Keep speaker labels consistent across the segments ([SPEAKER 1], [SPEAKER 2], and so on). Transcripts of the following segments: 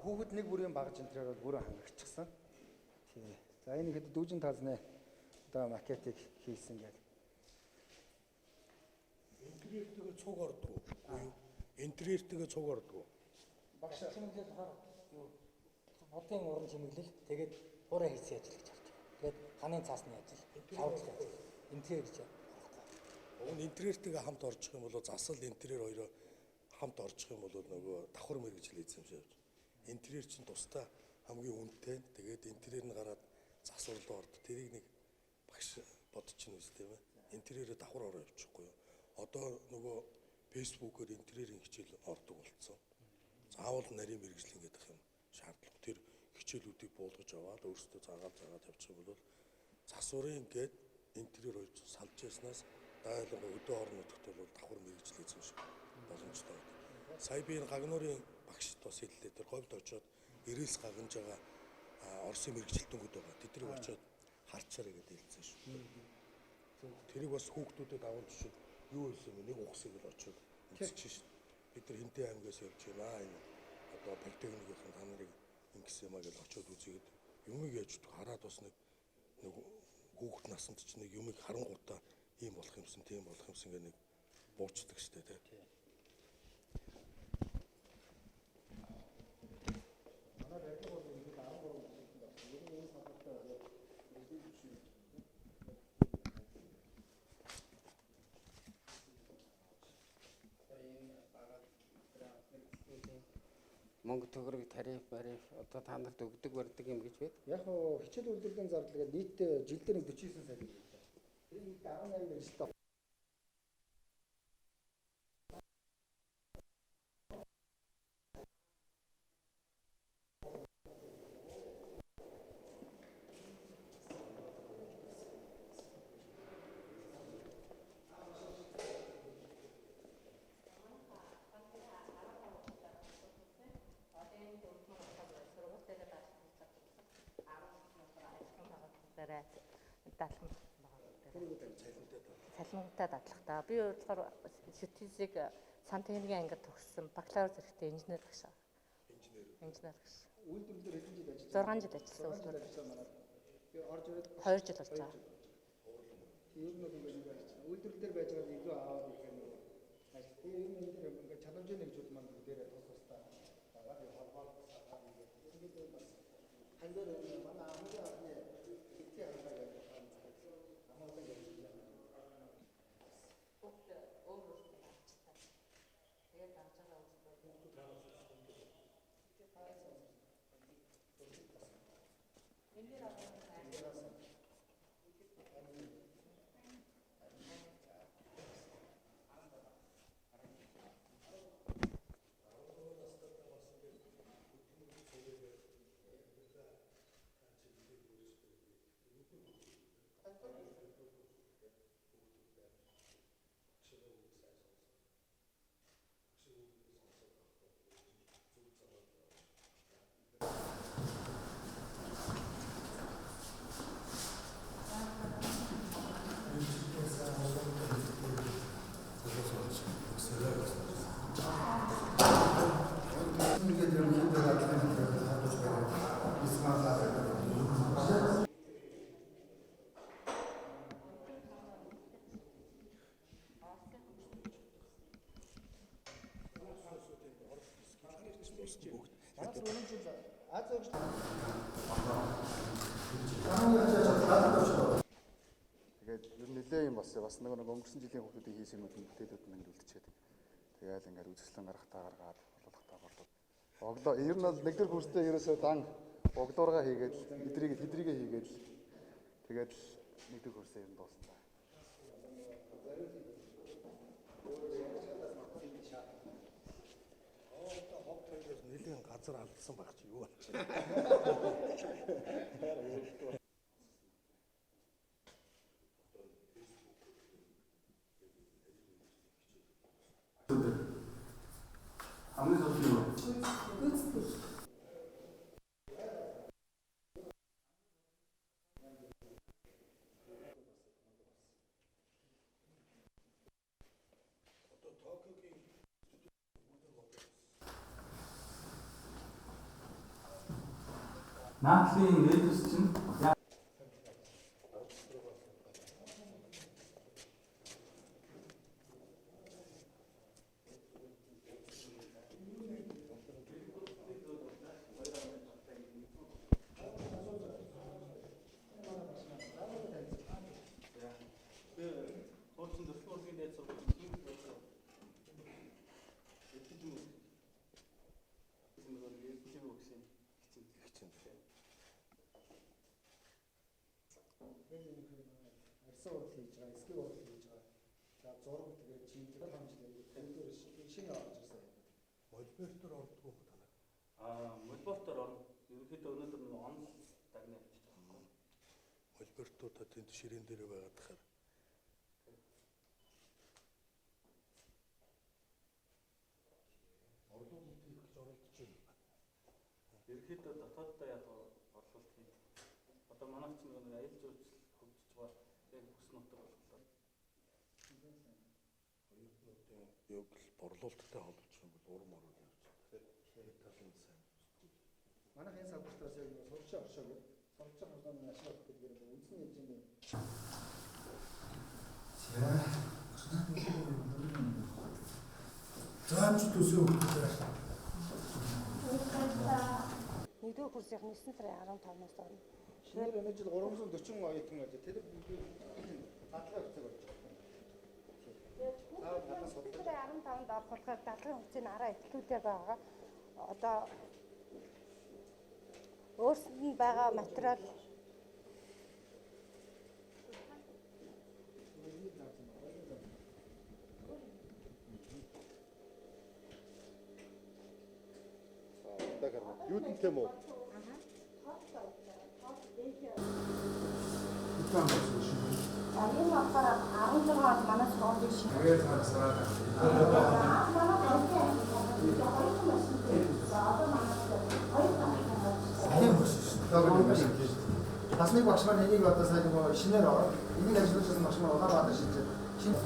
[SPEAKER 1] Хүүхэд нэг бүрийн багж энэ төрөөр бүрэн хангагдчихсан. Тий. За энэ ихэд дүүжин тазны одоо макетыг хийсэн гэдэг.
[SPEAKER 2] Интерьертэйгээ цуг ордог уу? Интерьертэйгээ цуг ордог уу?
[SPEAKER 1] Багш чимэглэл хаа юу? Хотын уран чимэглэл тэгээд хураа хийсэн ажил гэж харж байна. Тэгээд ханын цаасны ажил, шавхлын ажил, интерьер гэж байна.
[SPEAKER 2] Уг нь интерьертэйгээ хамт орчих юм бол засал интерьер хоёроо хамт орчих юм бол нөгөө давхар мэргэжил эзэмшиж явж. Интерьер чинь тусдаа хамгийн үнэтэй. Тэгээд интерьер нь гараад засварлуу орд. Тэрийг нэг багш бодчих нь үстэй юм аа. Интерьерээ давхар ороо явуучихгүй юу? Одоо нөгөө фэйсбүүкээр интерьерийн хичээл ордог болцсон. Заавал нарийн мэргэжил ингэдэх юм шаардлага. Тэр хичээлүүдийг буулгаж аваад өөрсдөө заагаад явчих юм бол засварын гээд интерьер хоёр салж яснаас дайлангаа өдөө орон нутагт бол давхар мэргэжил эзэмших боломжтой байдаг. Сая би энэ гагнуурын багшд бас хэллээ. Тэр говьд очоод ирээс гагнаж байгаа Оросын мэргэжилтэнгүүд байгаа. Тэднийг очоод харчаарай гэдэг хэлсэн шүү. Тэрийг бас хүүхдүүдэд агуулж чинь юу хэлсэн бэ? Нэг ухсыг л очоод үзчихсэн шүү. Бид нар Хинтээ аймгаас явж байна. Энэ одоо политехникийн та нарыг ингэсэн юмаа гэж очоод үзээд юмыг яаж хараад бас нэг хүүхд насанд ч нэг юмыг харангуйтаа ийм болох юмсан, тийм болох юмсан гэх нэг буучдаг штэ тий.
[SPEAKER 1] Манай барилга бол ингээд 13 жилийн болсон. Ер нь энэ салбартаа мэргэжлийн түвшин
[SPEAKER 3] Мөнгө төгрөг тариф бариф одоо та нарт өгдөг барьдаг юм гэж байна.
[SPEAKER 1] яг хөө хичээл үйлдвэрлэлийн зардал гэдэг нийтдээ жилдээ нэг 49 сая төгрөг байна. Тэр нэг 18 мэргэжилтэй.
[SPEAKER 4] Цалинтай дадлах та. Би болохоор физик сантехникийн ангид төгссөн. Бакалавр зэрэгтэй инженер багш. Инженер багш.
[SPEAKER 1] Үйлдвэрлэлээр хэдэн жил ажилласан?
[SPEAKER 4] 6 жил ажилласан үйлдвэрлэл.
[SPEAKER 1] Би орж ирээд
[SPEAKER 4] 2 жил болж байгаа.
[SPEAKER 1] Тэр нь бол ингээд үйлдвэрлэлээр байж байгаа илүү аваад ирэх юм уу? Ажил. Тэр ер нь энэ ингээд чадамжийн нэгжүүд маань бүгдээрээ тус тусдаа байгаа. Холбоод сагаад ингээд бас хандаар манай хамгийн анхны хэвтийн хандаа гэдэг хамаалал гэж байна.
[SPEAKER 4] Тэгээд авч байгаа үстэй.
[SPEAKER 5] Тэгээд ер нь нэлээ юм бас нэг өнгөрсөн жилийн хүмүүсийн хийсэн юмнууд бүтээлүүд нь ингээд үлдчихэд тэгээд ингээд үзэсгэлэн гаргахтаа гаргаад борлуулахтаа борлуулах. Оглоо ер нь бол нэг дөр хүрстээ ерөөсөө дан оглооргаа хийгээд тэдрийгээ хийгээд тэгээд нэг дөр хүрстээ ер нь дуусна.
[SPEAKER 2] Нэлийн газар алдсан байх чи юу болчих.
[SPEAKER 5] Хамгийн сүүлд юу?
[SPEAKER 6] Наадлын ээлжис чинь
[SPEAKER 1] арьсан урал хийж байгаа, эсгий урал хийж байгаа. За зураг тэгээд чимдэг хамжлаа. Тэгээд шинэ авч ирсэн.
[SPEAKER 2] Молбертор ордгоо танаа.
[SPEAKER 6] модултор орно. Ерөнхийдөө өнөөдөр нэг онл дагна явчих жоохгүй.
[SPEAKER 2] Молбертуудаа тэнд ширээн дээр байгаад тахаар орлууд хийх гэж оролдож байна.
[SPEAKER 6] Ерөнхийдөө дотооддоо яг орлуулалт хийн. Одоо манайх чинь нэг аял жуулчлал хөгжиж байгаа яг бүс нутаг болохоор
[SPEAKER 2] яг л борлуулалттай холбож юм бол урам орол явж байгаа. Тэгэхээр талын сайн.
[SPEAKER 1] Манайх энэ салбартаас яг нэг сурч оршоо гэж сурч байгаа ашиглах гэдэг нь үндсэн хэмжээний
[SPEAKER 2] Заамж төсөө өгдөг.
[SPEAKER 7] Нэгдүгээр курсынх нь 9 сарын 15-наас орно.
[SPEAKER 1] шинээр энэ жил 340 оюутан байж тэр дадлага хэвчээ болж байгаа.
[SPEAKER 7] Тэгээд 9 сарын 15-нд орох болохоор дадлага хэвчээ араа ихлүүлээ байгаа. Одоо өөрсөнд нь байгаа материал
[SPEAKER 5] Юуд юм уу?
[SPEAKER 7] энэ болохоор 16 он манайс орж ирсэн.
[SPEAKER 2] Тэгээд цаасаа
[SPEAKER 1] Тасмыг багш маань энийг одоо сайн нэг шинээр ороод энийг ажиллуулсан багш маань Улаанбаатар шинжээ. Шинэ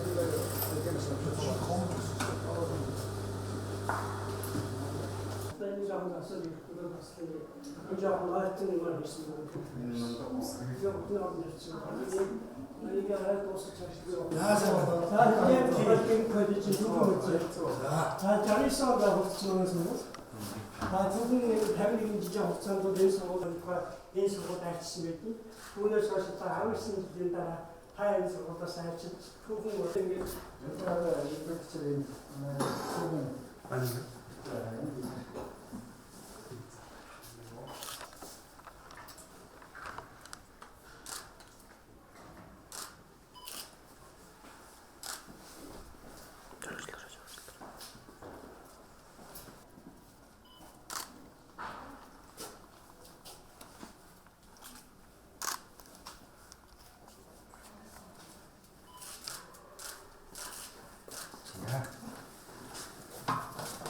[SPEAKER 8] зөвхөн тавилын жижиг хугацаанд энэ сургууль айлчсан байдаг. Түүнээс хойш одоо 19 жилийн дараа та энэ сургуулиас айлчилж түүхэн ингээд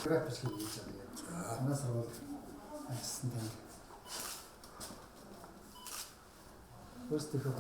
[SPEAKER 1] график хийж байгаа. Манай сургууль ажилласан тань. Өөрсдөө багш